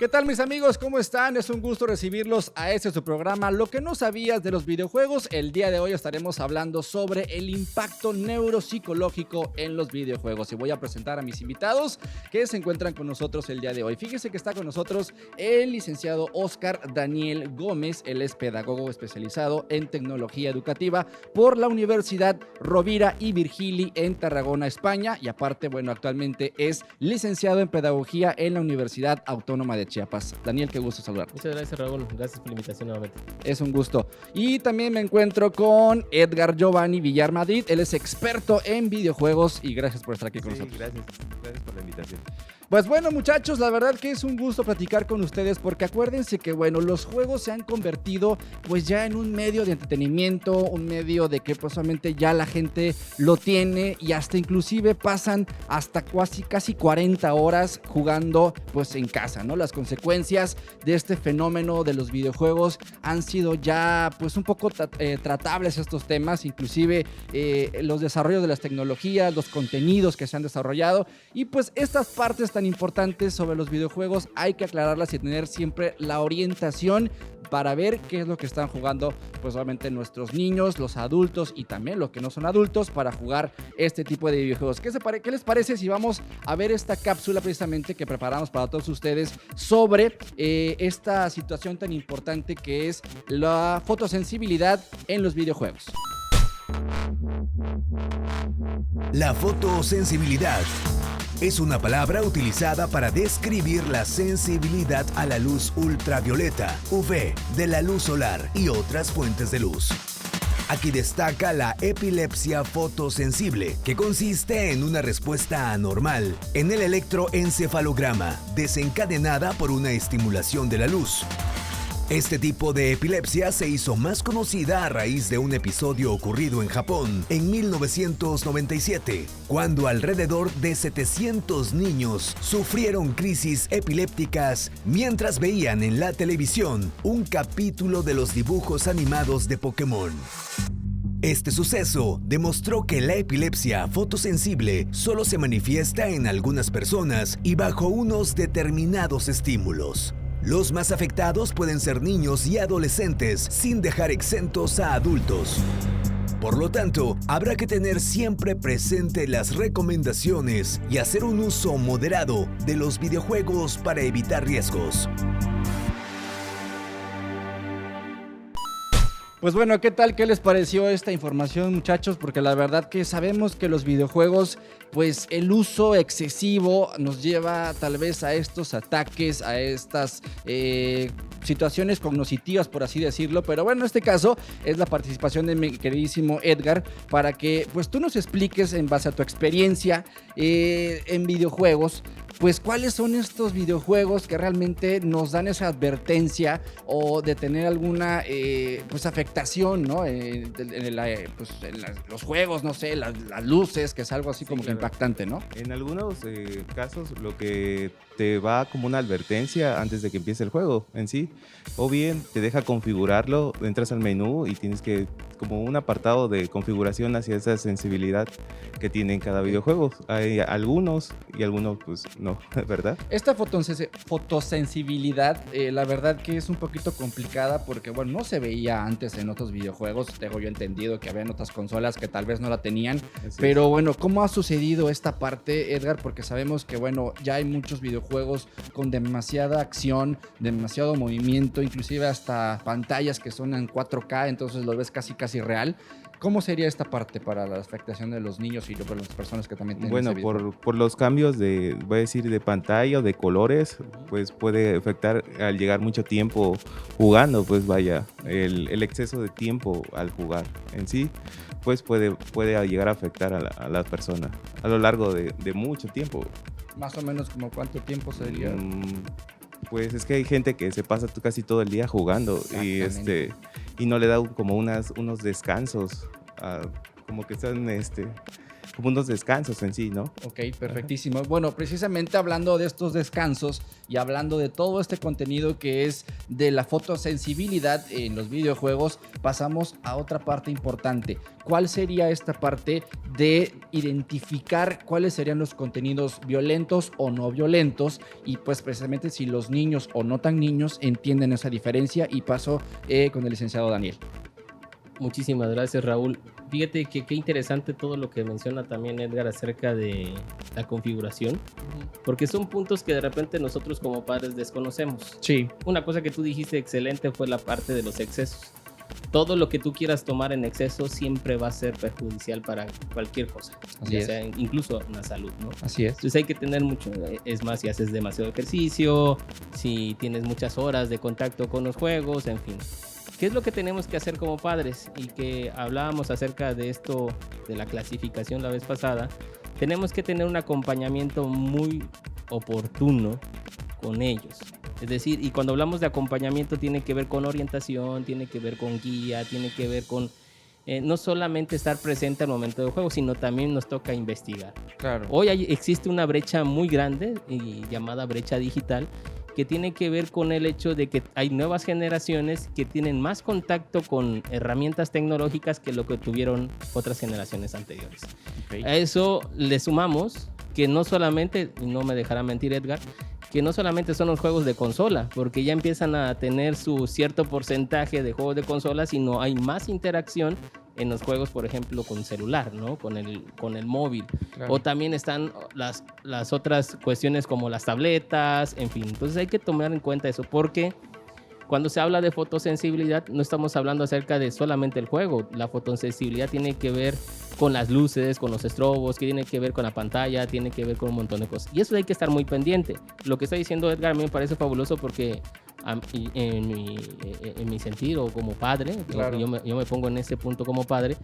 ¿Qué tal, mis amigos? ¿Cómo están? Es un gusto recibirlos a este su programa Lo que no sabías de los videojuegos. El día de hoy estaremos hablando sobre el impacto neuropsicológico en los videojuegos y voy a presentar a mis invitados que se encuentran con nosotros el día de hoy. Fíjese que está con nosotros el licenciado Óscar Daniel Gómez. Él es pedagogo especializado en tecnología educativa por la Universidad Rovira y Virgili en Tarragona, España, y aparte, bueno, actualmente es licenciado en pedagogía en la Universidad Autónoma de Chiapas. Daniel, qué gusto saludarte. Muchas gracias, Raúl. Gracias por la invitación nuevamente. Es un gusto. Y también me encuentro con Edgar Giovanni Villar Madrid. Él es experto en videojuegos y gracias por estar aquí con nosotros. Gracias por la invitación. Pues bueno, muchachos, la verdad que es un gusto platicar con ustedes porque acuérdense que, bueno, los juegos se han convertido pues ya en un medio de entretenimiento, un medio de que pues solamente ya la gente lo tiene y hasta inclusive pasan hasta casi 40 horas jugando pues en casa, ¿no? Las consecuencias de este fenómeno de los videojuegos han sido ya pues un poco tratables estos temas, inclusive los desarrollos de las tecnologías, los contenidos que se han desarrollado y pues estas partes tan importantes sobre los videojuegos hay que aclararlas y tener siempre la orientación para ver qué es lo que están jugando pues obviamente nuestros niños, los adultos y también los que no son adultos para jugar este tipo de videojuegos. ¿Qué les parece si vamos a ver esta cápsula precisamente que preparamos para todos ustedes sobre esta situación tan importante que es la fotosensibilidad en los videojuegos? La fotosensibilidad es una palabra utilizada para describir la sensibilidad a la luz ultravioleta, UV, de la luz solar y otras fuentes de luz. Aquí destaca la epilepsia fotosensible, que consiste en una respuesta anormal en el electroencefalograma, desencadenada por una estimulación de la luz. Este tipo de epilepsia se hizo más conocida a raíz de un episodio ocurrido en Japón en 1997, cuando alrededor de 700 niños sufrieron crisis epilépticas mientras veían en la televisión un capítulo de los dibujos animados de Pokémon. Este suceso demostró que la epilepsia fotosensible solo se manifiesta en algunas personas y bajo unos determinados estímulos. Los más afectados pueden ser niños y adolescentes, sin dejar exentos a adultos. Por lo tanto, habrá que tener siempre presente las recomendaciones y hacer un uso moderado de los videojuegos para evitar riesgos. Pues bueno, ¿qué tal? ¿Qué les pareció esta información, muchachos? Porque la verdad que sabemos que los videojuegos, pues el uso excesivo nos lleva tal vez a estos ataques, a estas situaciones cognitivas, por así decirlo. Pero bueno, en este caso es la participación de mi queridísimo Edgar para que pues tú nos expliques en base a tu experiencia en videojuegos, pues cuáles son estos videojuegos que realmente nos dan esa advertencia o de tener alguna pues afectación, ¿no? Los juegos, no sé, las luces, que es algo así como que impactante, ¿no? En algunos casos lo que te va como una advertencia antes de que empiece el juego en sí, o bien te deja configurarlo, entras al menú y tienes que como un apartado de configuración hacia esa sensibilidad que tiene en cada videojuego. Hay algunos y algunos pues no, ¿verdad? Esta fotosensibilidad, la verdad que es un poquito complicada porque, bueno, no se veía antes en otros videojuegos. Tengo yo entendido que habían otras consolas que tal vez no la tenían. Pero bueno, ¿cómo ha sucedido esta parte, Edgar? Porque sabemos que, bueno, ya hay muchos videojuegos con demasiada acción, demasiado movimiento, inclusive hasta pantallas que son en 4K, entonces lo ves casi real. ¿Cómo sería esta parte para la afectación de los niños y para las personas que también tienen Bueno, por los cambios de, voy a decir, de pantalla o de colores, pues puede afectar al llegar mucho tiempo jugando, pues vaya, el exceso de tiempo al jugar en sí, pues puede llegar a afectar a la persona a lo largo de mucho tiempo. Más o menos, ¿como cuánto tiempo sería? Pues es que hay gente que se pasa casi todo el día jugando y no le da como unos descansos, como que están como unos descansos en sí, ¿no? Ok, perfectísimo. Bueno, precisamente hablando de estos descansos y hablando de todo este contenido que es de la fotosensibilidad en los videojuegos, pasamos a otra parte importante. ¿Cuál sería esta parte de identificar cuáles serían los contenidos violentos o no violentos? Y pues precisamente si los niños o no tan niños entienden esa diferencia. Y paso con el licenciado Daniel. Muchísimas gracias, Raúl. Fíjate que qué interesante todo lo que menciona también Edgar acerca de la configuración, porque son puntos que de repente nosotros como padres desconocemos. Sí. Una cosa que tú dijiste excelente fue la parte de los excesos. Todo lo que tú quieras tomar en exceso siempre va a ser perjudicial para cualquier cosa, Así ya es. sea incluso la salud, ¿no? Así es. Entonces hay que tener mucho, es más, si haces demasiado ejercicio, si tienes muchas horas de contacto con los juegos, en fin. ¿Qué es lo que tenemos que hacer como padres? Y que hablábamos acerca de esto, de la clasificación la vez pasada. Tenemos que tener un acompañamiento muy oportuno con ellos. Es decir, y cuando hablamos de acompañamiento tiene que ver con orientación, tiene que ver con guía, tiene que ver con no solamente estar presente al momento del juego, sino también nos toca investigar. Claro. Hoy existe una brecha muy grande llamada brecha digital, que tiene que ver con el hecho de que hay nuevas generaciones que tienen más contacto con herramientas tecnológicas que lo que tuvieron otras generaciones anteriores. Okay. A eso le sumamos que no solamente, y no me dejará mentir Edgar, que no solamente son los juegos de consola, porque ya empiezan a tener su cierto porcentaje de juegos de consola, sino hay más interacción en los juegos, por ejemplo, con celular, ¿no? Con el móvil. Claro. O también están las otras cuestiones como las tabletas, en fin. Entonces hay que tomar en cuenta eso, porque cuando se habla de fotosensibilidad no estamos hablando acerca de solamente el juego. La fotosensibilidad tiene que ver con las luces, con los estrobos, que tiene que ver con la pantalla, tiene que ver con un montón de cosas. Y eso hay que estar muy pendiente. Lo que está diciendo Edgar a mí me parece fabuloso porque en mi sentido como padre, claro. yo me pongo en ese punto como padre,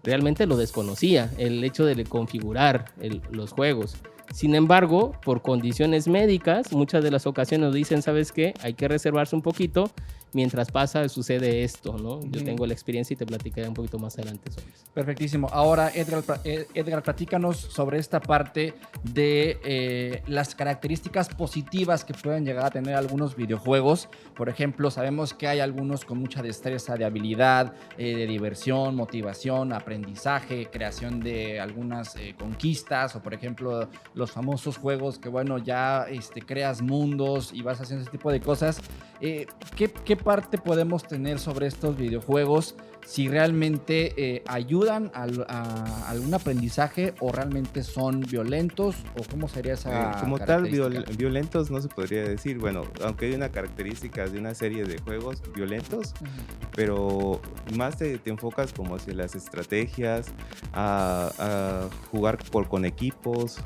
realmente lo desconocía, el hecho de configurar los juegos. Sin embargo, por condiciones médicas, muchas de las ocasiones nos dicen, ¿sabes qué? Hay que reservarse un poquito mientras sucede esto, ¿no? Yo tengo la experiencia y te platicaré un poquito más adelante sobre eso. Perfectísimo. Ahora, Edgar, platícanos sobre esta parte de las características positivas que pueden llegar a tener algunos videojuegos. Por ejemplo, sabemos que hay algunos con mucha destreza de habilidad, de diversión, motivación, aprendizaje, creación de algunas conquistas, o por ejemplo, los famosos juegos que, bueno, ya creas mundos y vas haciendo ese tipo de cosas. ¿Qué parte podemos tener sobre estos videojuegos? Si realmente ayudan a algún aprendizaje o realmente son violentos, o cómo sería esa como tal, característica? violentos no se podría decir. Bueno, aunque hay una característica de una serie de juegos violentos, pero más te enfocas como hacia las estrategias, a jugar con equipos,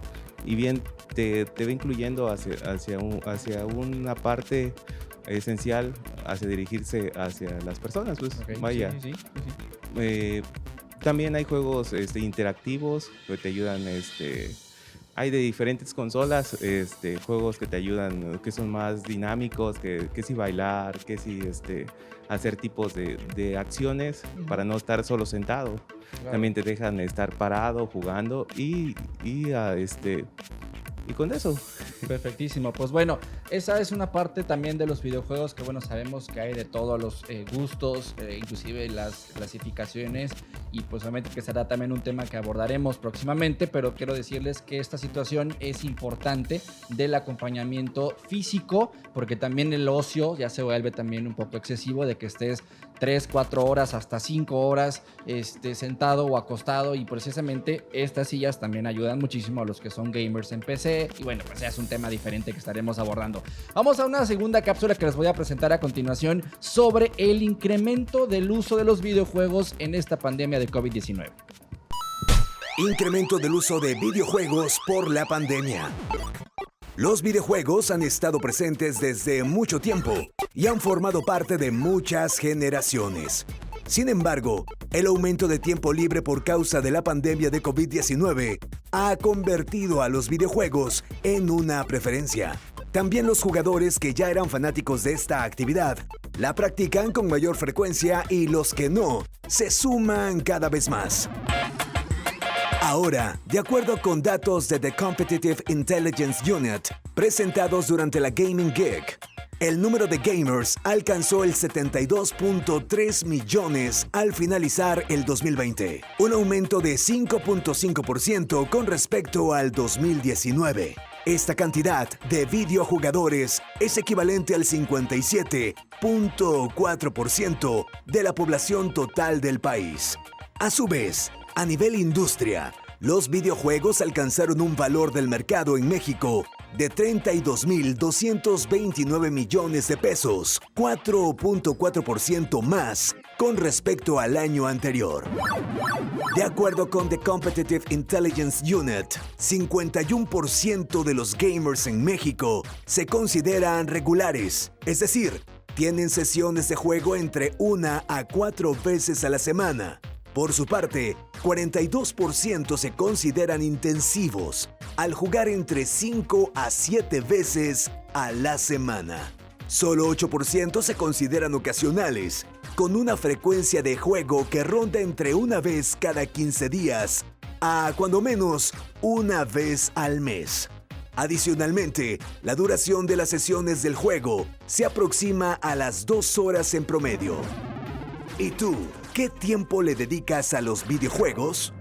y bien te va incluyendo hacia una parte esencial, hacia dirigirse hacia las personas, pues. Okay. Vaya. Sí. También hay juegos interactivos que te ayudan, hay de diferentes consolas, juegos que te ayudan, que son más dinámicos, que si bailar, que si hacer tipos de acciones para no estar solo sentado. Claro. También te dejan estar parado, jugando y con eso. Perfectísimo. Pues bueno, esa es una parte también de los videojuegos que, bueno, sabemos que hay de todos los gustos, inclusive las clasificaciones, y pues obviamente que será también un tema que abordaremos próximamente, pero quiero decirles que esta situación es importante del acompañamiento físico, porque también el ocio ya se vuelve también un poco excesivo, de que estés 3, 4 horas, hasta 5 horas sentado o acostado, y precisamente estas sillas también ayudan muchísimo a los que son gamers en PC, y bueno, pues ya es un tema diferente que estaremos abordando. Vamos a una segunda cápsula que les voy a presentar a continuación sobre el incremento del uso de los videojuegos en esta pandemia de COVID-19. Incremento del uso de videojuegos por la pandemia. Los videojuegos han estado presentes desde mucho tiempo y han formado parte de muchas generaciones. Sin embargo, el aumento de tiempo libre por causa de la pandemia de COVID-19 ha convertido a los videojuegos en una preferencia. También los jugadores que ya eran fanáticos de esta actividad la practican con mayor frecuencia, y los que no se suman cada vez más. Ahora, de acuerdo con datos de The Competitive Intelligence Unit, presentados durante la Gaming Geek, el número de gamers alcanzó el 72.3 millones al finalizar el 2020, un aumento de 5.5% con respecto al 2019. Esta cantidad de videojugadores es equivalente al 57.4% de la población total del país. A su vez, a nivel industria, los videojuegos alcanzaron un valor del mercado en México de 32.229 millones de pesos, 4.4% más con respecto al año anterior. De acuerdo con The Competitive Intelligence Unit, 51% de los gamers en México se consideran regulares, es decir, tienen sesiones de juego entre 1 a 4 veces a la semana. Por su parte, 42% se consideran intensivos, al jugar entre 5 a 7 veces a la semana. Solo 8% se consideran ocasionales, con una frecuencia de juego que ronda entre una vez cada 15 días a cuando menos una vez al mes. Adicionalmente, la duración de las sesiones del juego se aproxima a las 2 horas en promedio. ¿Y tú, qué tiempo le dedicas a los videojuegos?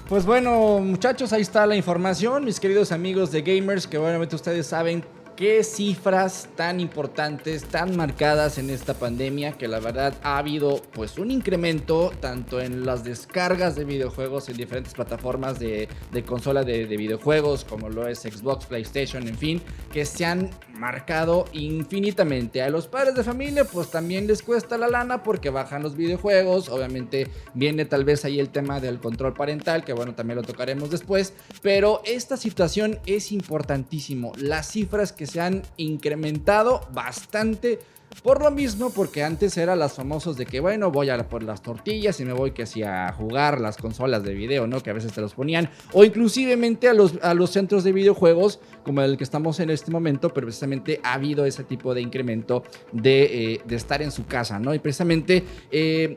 Pues bueno, muchachos, ahí está la información, mis queridos amigos de gamers, que obviamente ustedes saben qué cifras tan importantes, tan marcadas en esta pandemia, que la verdad ha habido pues un incremento tanto en las descargas de videojuegos en diferentes plataformas de consola de videojuegos, como lo es Xbox, PlayStation, en fin, que se han marcado infinitamente. A los padres de familia pues también les cuesta la lana porque bajan los videojuegos. Obviamente viene tal vez ahí el tema del control parental, que bueno, también lo tocaremos después, pero esta situación es importantísimo. Las cifras que se han incrementado bastante. Por lo mismo, porque antes eran las famosos de que, bueno, voy a por las tortillas y me voy que hacía jugar las consolas de video, ¿no? Que a veces te los ponían. O inclusivemente a los centros de videojuegos, como el que estamos en este momento, pero precisamente ha habido ese tipo de incremento de estar en su casa, ¿no? Y precisamente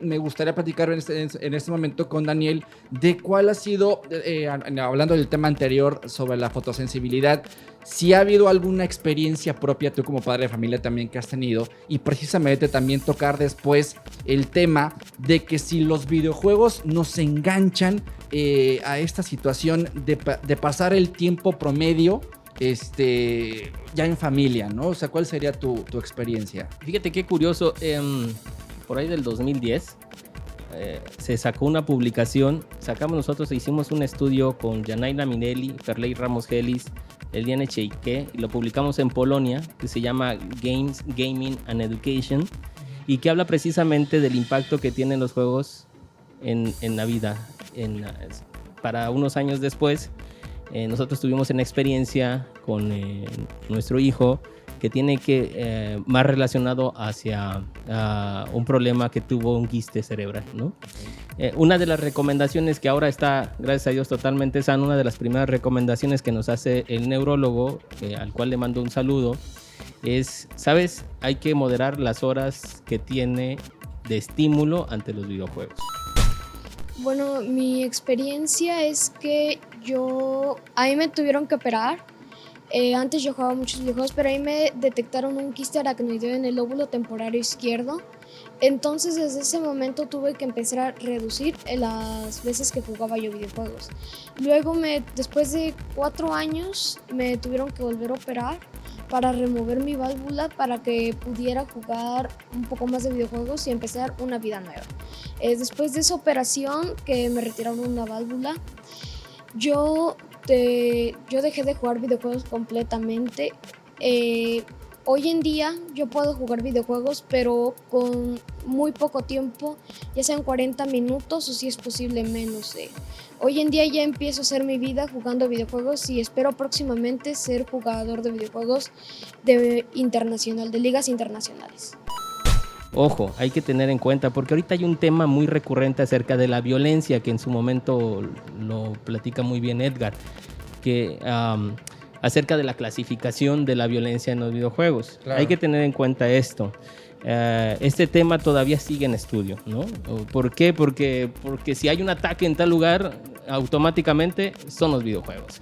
me gustaría platicar en este momento con Daniel de cuál ha sido, hablando del tema anterior sobre la fotosensibilidad, si ha habido alguna experiencia propia tú como padre de familia también que has tenido, y precisamente también tocar después el tema de que si los videojuegos nos enganchan a esta situación de pasar el tiempo promedio ya en familia, ¿no? O sea, ¿cuál sería tu experiencia? Fíjate qué curioso, por ahí del 2010 se sacó una publicación, hicimos un estudio con Janaina Minelli, Ferley Ramos Gelis, Eliane Cheike, y lo publicamos en Polonia, que se llama Games, Gaming and Education, y que habla precisamente del impacto que tienen los juegos en la vida. Para unos años después, nosotros tuvimos una experiencia con nuestro hijo que tiene que más relacionado hacia un problema que tuvo un quiste cerebral, ¿no? Una de las recomendaciones que ahora está, gracias a Dios, totalmente sano, una de las primeras recomendaciones que nos hace el neurólogo, al cual le mando un saludo, es, ¿sabes? Hay que moderar las horas que tiene de estímulo ante los videojuegos. Bueno, mi experiencia es que a mí me tuvieron que operar. Antes yo jugaba muchos videojuegos, pero ahí me detectaron un quiste aracnoideo en el lóbulo temporario izquierdo. Entonces desde ese momento tuve que empezar a reducir las veces que jugaba yo videojuegos. Luego después de 4 años me tuvieron que volver a operar para remover mi válvula para que pudiera jugar un poco más de videojuegos y empezar una vida nueva. Después de esa operación que me retiraron una válvula, yo dejé de jugar videojuegos completamente. Hoy en día yo puedo jugar videojuegos, pero con muy poco tiempo, ya sean 40 minutos o si es posible menos. Hoy en día ya empiezo a hacer mi vida jugando videojuegos y espero próximamente ser jugador de videojuegos de ligas internacionales. Ojo, hay que tener en cuenta, porque ahorita hay un tema muy recurrente acerca de la violencia, que en su momento lo platica muy bien Edgar, que acerca de la clasificación de la violencia en los videojuegos. Claro. Hay que tener en cuenta esto. Este tema todavía sigue en estudio, ¿no? ¿Por qué? Porque si hay un ataque en tal lugar, automáticamente son los videojuegos.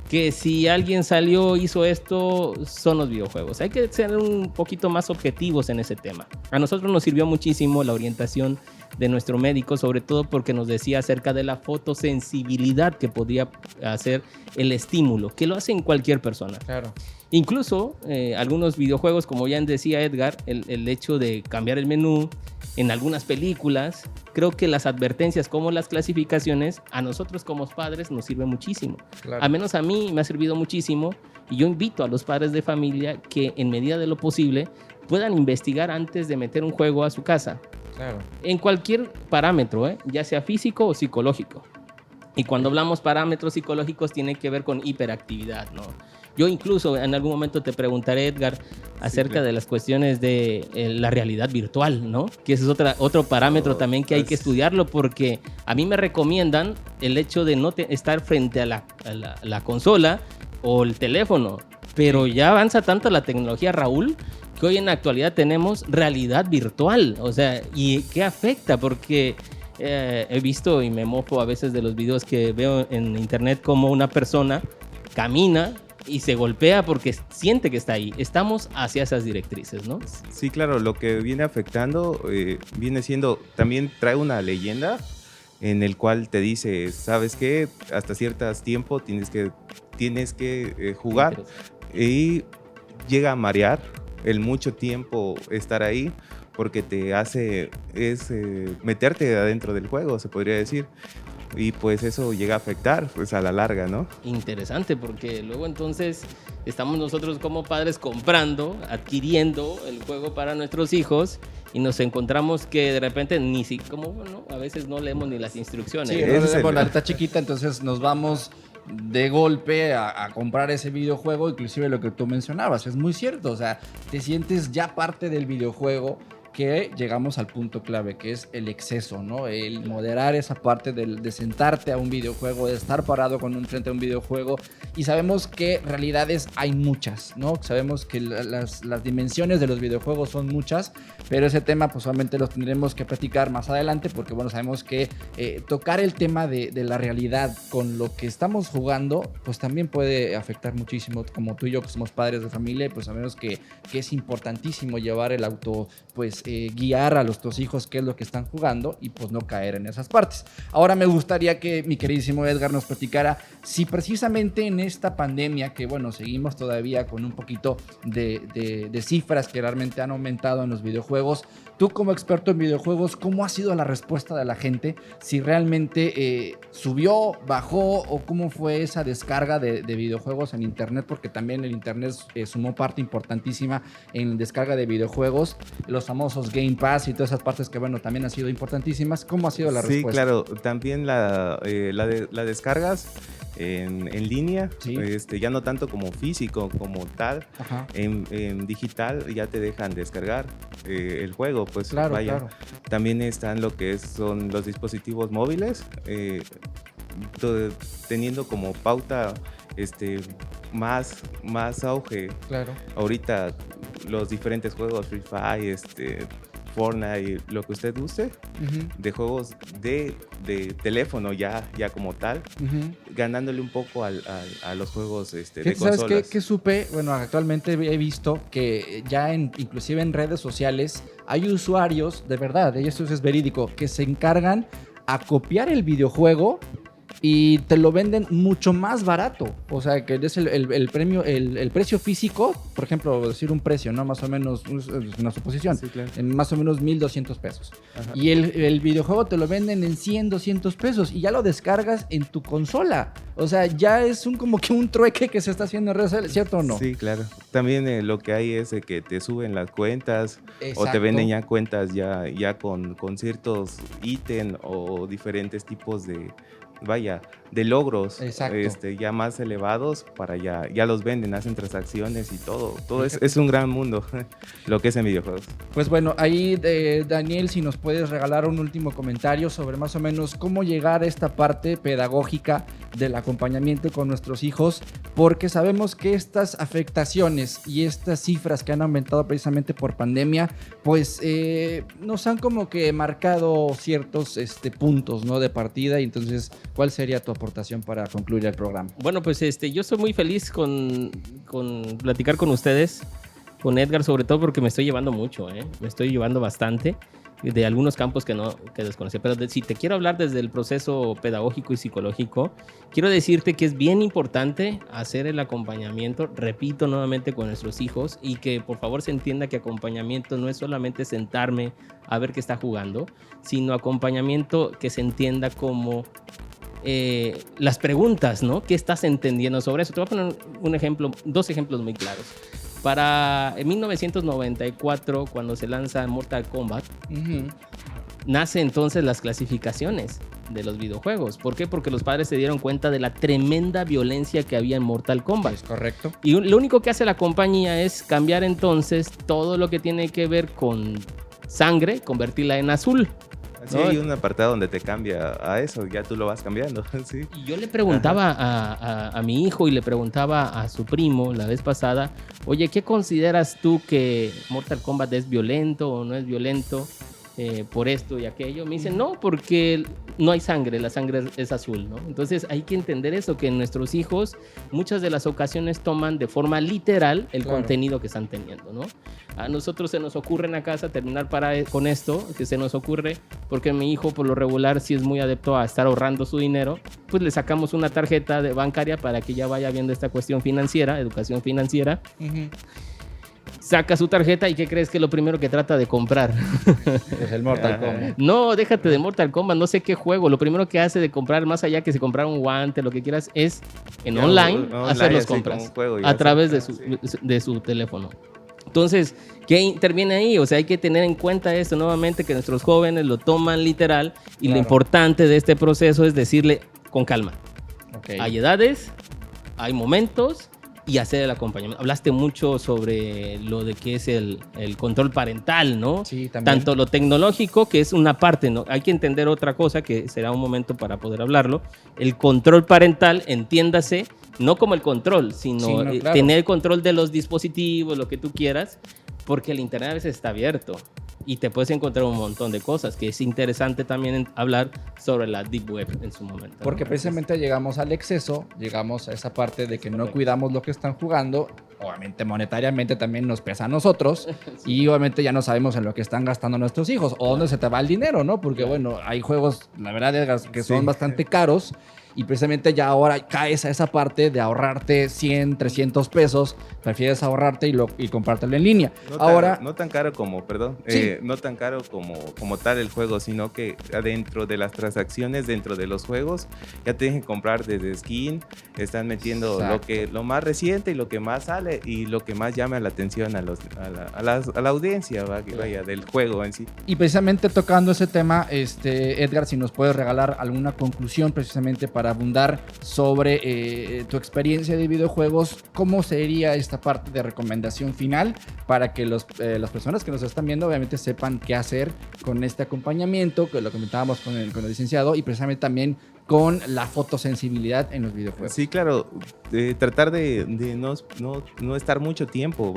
Que si alguien salió, hizo esto, son los videojuegos. Hay que ser un poquito más objetivos en ese tema. A nosotros nos sirvió muchísimo la orientación de nuestro médico, sobre todo porque nos decía acerca de la fotosensibilidad que podía hacer el estímulo, que lo hace en cualquier persona. Claro. Incluso algunos videojuegos, como ya decía Edgar, el hecho de cambiar el menú en algunas películas, creo que las advertencias como las clasificaciones a nosotros como padres nos sirve muchísimo. Claro. A menos a mí me ha servido muchísimo y yo invito a los padres de familia que en medida de lo posible puedan investigar antes de meter un juego a su casa. Claro. En cualquier parámetro, ya sea físico o psicológico. Y cuando hablamos parámetros psicológicos tiene que ver con hiperactividad, ¿no? Yo incluso en algún momento te preguntaré, Edgar, acerca de las cuestiones de la realidad virtual, ¿no? Que ese es otro parámetro también que hay que estudiarlo, porque a mí me recomiendan el hecho de no estar frente a la consola o el teléfono, pero ya avanza tanto la tecnología, Raúl, que hoy en la actualidad tenemos realidad virtual. O sea, ¿y qué afecta? Porque he visto y me mofo a veces de los videos que veo en internet como una persona camina y se golpea porque siente que está ahí. Estamos hacia esas directrices, ¿no? Sí, claro, lo que viene afectando viene siendo, también trae una leyenda en el cual te dice, ¿sabes qué? Hasta cierto tiempo tienes que jugar, y llega a marear el mucho tiempo estar ahí, porque te hace meterte adentro del juego, se podría decir. Y pues eso llega a afectar pues a la larga, ¿no? Interesante, porque luego entonces estamos nosotros como padres comprando, adquiriendo el juego para nuestros hijos y nos encontramos que de repente a veces no leemos ni las instrucciones. Sí, la está chiquita, entonces nos vamos de golpe a comprar ese videojuego, inclusive lo que tú mencionabas, es muy cierto, o sea, te sientes ya parte del videojuego, que llegamos al punto clave, que es el exceso, ¿no? El moderar esa parte de sentarte a un videojuego, de estar parado frente a un videojuego, y sabemos que realidades hay muchas, ¿no? Sabemos que las dimensiones de los videojuegos son muchas, pero ese tema pues solamente los tendremos que platicar más adelante, porque bueno, sabemos que tocar el tema de la realidad con lo que estamos jugando, pues también puede afectar muchísimo, como tú y yo que somos padres de familia, pues sabemos que es importantísimo llevar el auto, pues guiar a nuestros hijos qué es lo que están jugando y pues no caer en esas partes. Ahora me gustaría que mi queridísimo Edgar nos platicara si precisamente en esta pandemia, que bueno, seguimos todavía con un poquito de cifras que realmente han aumentado en los videojuegos, tú como experto en videojuegos, ¿cómo ha sido la respuesta de la gente? Si realmente subió, bajó, o cómo fue esa descarga de videojuegos en internet, porque también el internet sumó parte importantísima en descarga de videojuegos, los famosos Game Pass y todas esas partes que bueno, también han sido importantísimas. ¿Cómo ha sido la respuesta? Sí, claro, también la descargas en línea, ¿sí? Ya no tanto como físico como tal. En digital ya te dejan descargar el juego, pues claro, vaya. Claro. También están lo que son los dispositivos móviles, teniendo como pauta más auge. Claro. Ahorita los diferentes juegos, Free Fire, Fortnite, lo que usted guste, de juegos de teléfono ya como tal, ganándole un poco a los juegos de consolas. ¿Sabes qué supe? Bueno, actualmente he visto que ya inclusive en redes sociales hay usuarios, de verdad, y esto es verídico, que se encargan a copiar el videojuego y te lo venden mucho más barato. O sea, que es el precio físico, por ejemplo, decir un precio, ¿no? Más o menos, es una suposición, sí, claro. En más o menos 1,200 pesos. Ajá. Y el videojuego te lo venden en 100, 200 pesos y ya lo descargas en tu consola. O sea, ya es como que un trueque que se está haciendo en redes sociales, ¿cierto o no? Sí, claro. También lo que hay es que te suben las cuentas. Exacto. O te venden ya cuentas ya con ciertos ítems o diferentes tipos de logros. Exacto. Ya más elevados, para ya los venden, hacen transacciones y todo es un gran mundo lo que es en videojuegos. Pues bueno, ahí Daniel, si nos puedes regalar un último comentario sobre más o menos cómo llegar a esta parte pedagógica del acompañamiento con nuestros hijos, porque sabemos que estas afectaciones y estas cifras que han aumentado precisamente por pandemia, pues nos han como que marcado ciertos puntos, ¿no?, de partida. Y entonces, ¿cuál sería tu aportación para concluir el programa? Bueno, pues yo estoy muy feliz con platicar con ustedes, con Edgar, sobre todo porque me estoy llevando mucho, me estoy llevando bastante de algunos campos que desconocía. Pero si te quiero hablar desde el proceso pedagógico y psicológico, quiero decirte que es bien importante hacer el acompañamiento, repito nuevamente, con nuestros hijos, y que por favor se entienda que acompañamiento no es solamente sentarme a ver qué está jugando, sino acompañamiento que se entienda como las preguntas, ¿no? ¿Qué estás entendiendo sobre eso? Te voy a poner un ejemplo, dos ejemplos muy claros. En 1994, cuando se lanza Mortal Kombat, nace entonces las clasificaciones de los videojuegos. ¿Por qué? Porque los padres se dieron cuenta de la tremenda violencia que había en Mortal Kombat. Es correcto. Y lo único que hace la compañía es cambiar entonces todo lo que tiene que ver con sangre, convertirla en azul. Sí, hay un apartado donde te cambia a eso, ya tú lo vas cambiando. Sí. Y yo le preguntaba a mi hijo y le preguntaba a su primo la vez pasada, oye, ¿qué consideras tú que Mortal Kombat es violento o no es violento por esto y aquello? Me dicen, no, porque no hay sangre, la sangre es azul, ¿no? Entonces hay que entender eso, que nuestros hijos muchas de las ocasiones toman de forma literal el contenido que están teniendo, ¿no? A nosotros se nos ocurre en la casa terminar con esto, que se nos ocurre, porque mi hijo por lo regular sí es muy adepto a estar ahorrando su dinero, pues le sacamos una tarjeta bancaria para que ya vaya viendo esta cuestión financiera, educación financiera. Saca su tarjeta y ¿qué crees que es lo primero que trata de comprar? Es el Mortal Kombat. No, déjate de Mortal Kombat, no sé qué juego. Lo primero que hace de comprar, más allá que si comprar un guante, lo que quieras, es en online hacer las compras a través de su teléfono. Entonces, ¿qué interviene ahí? O sea, hay que tener en cuenta esto nuevamente, que nuestros jóvenes lo toman literal y lo importante de este proceso es decirle con calma. Okay. Hay edades, hay momentos y hacer el acompañamiento. Hablaste mucho sobre lo de que es el control parental, ¿no? Sí, también. Tanto lo tecnológico, que es una parte, ¿no? Hay que entender otra cosa, que será un momento para poder hablarlo. El control parental, entiéndase, no como el control, sino claro, tener el control de los dispositivos, lo que tú quieras, porque el internet a veces está abierto y te puedes encontrar un montón de cosas, que es interesante también hablar sobre la Deep Web en su momento. Porque ¿no? Precisamente llegamos al exceso, llegamos a esa parte de que no cuidamos lo que están jugando. Obviamente monetariamente también nos pesa a nosotros sí. Y obviamente ya no sabemos en lo que están gastando nuestros hijos o dónde se te va el dinero, ¿no? Porque bueno, hay juegos, la verdad, Edgar, que son bastante caros. Y precisamente ya ahora caes a esa parte de ahorrarte 100, 300 pesos. Prefieres ahorrarte y comprártelo en línea. No tan caro como, sí. No tan caro como tal el juego, sino que dentro de las transacciones, dentro de los juegos, ya te dejan comprar desde skin. Están metiendo lo más reciente y lo que más sale y lo que más llama la atención a la audiencia, vaya, del juego en sí. Y precisamente tocando ese tema, Edgar, si nos puedes regalar alguna conclusión precisamente para abundar sobre tu experiencia de videojuegos, ¿cómo sería esta parte de recomendación final para que las personas que nos están viendo obviamente sepan qué hacer con este acompañamiento, que lo comentábamos con el licenciado, y precisamente también con la fotosensibilidad en los videojuegos? Sí, claro, tratar de no estar mucho tiempo,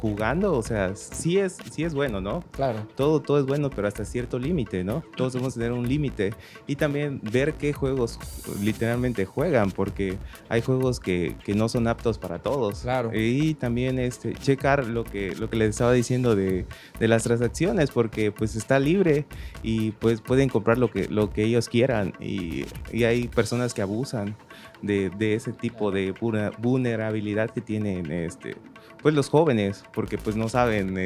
jugando, o sea, sí es bueno, ¿no? Claro. Todo es bueno, pero hasta cierto límite, ¿no? Todos debemos tener un límite. Y también ver qué juegos literalmente juegan, porque hay juegos que no son aptos para todos. Claro. Y también checar lo que les estaba diciendo de las transacciones, porque pues está libre y pues pueden comprar lo que ellos quieran y hay personas que abusan de ese tipo de vulnerabilidad que tienen pues los jóvenes, porque pues no saben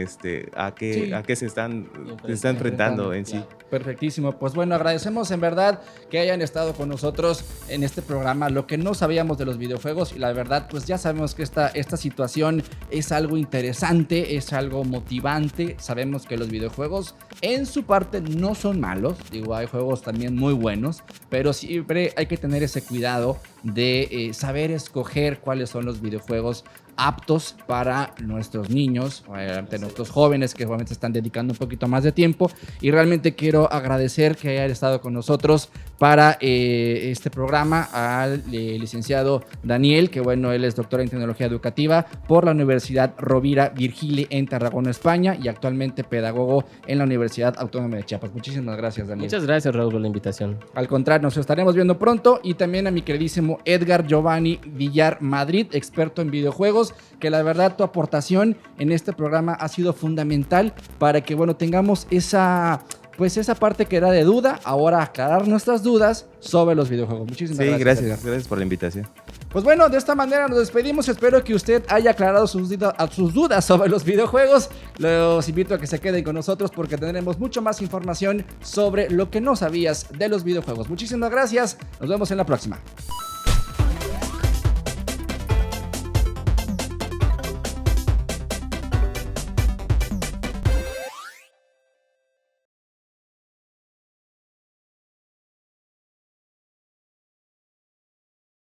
a qué se están enfrentando en sí. Perfectísimo. Pues bueno, agradecemos en verdad que hayan estado con nosotros en este programa. Lo que no sabíamos de los videojuegos, y la verdad pues ya sabemos que esta situación es algo interesante, es algo motivante. Sabemos que los videojuegos en su parte no son malos, digo, hay juegos también muy buenos, pero siempre hay que tener ese cuidado de saber escoger cuáles son los videojuegos aptos para nuestros niños, ante nuestros jóvenes que obviamente están dedicando un poquito más de tiempo. Y realmente quiero agradecer que hayan estado con nosotros para este programa al licenciado Daniel, que bueno, él es doctor en tecnología educativa por la Universidad Rovira Virgili en Tarragona, España, y actualmente pedagogo en la Universidad Autónoma de Chiapas. Muchísimas gracias, Daniel. Muchas gracias, Raúl, por la invitación. Al contrario, nos estaremos viendo pronto. Y también a mi queridísimo Edgar Giovanni Villar Madrid, experto en videojuegos, que la verdad tu aportación en este programa ha sido fundamental para que, bueno, tengamos esa parte que era de duda, ahora aclarar nuestras dudas sobre los videojuegos. Muchísimas Sí, gracias. Edgar. gracias por la invitación. Pues bueno, de esta manera nos despedimos. Espero que usted haya aclarado sus dudas sobre los videojuegos. Los invito a que se queden con nosotros porque tendremos mucho más información sobre lo que no sabías de los videojuegos. Muchísimas gracias. Nos vemos en la próxima.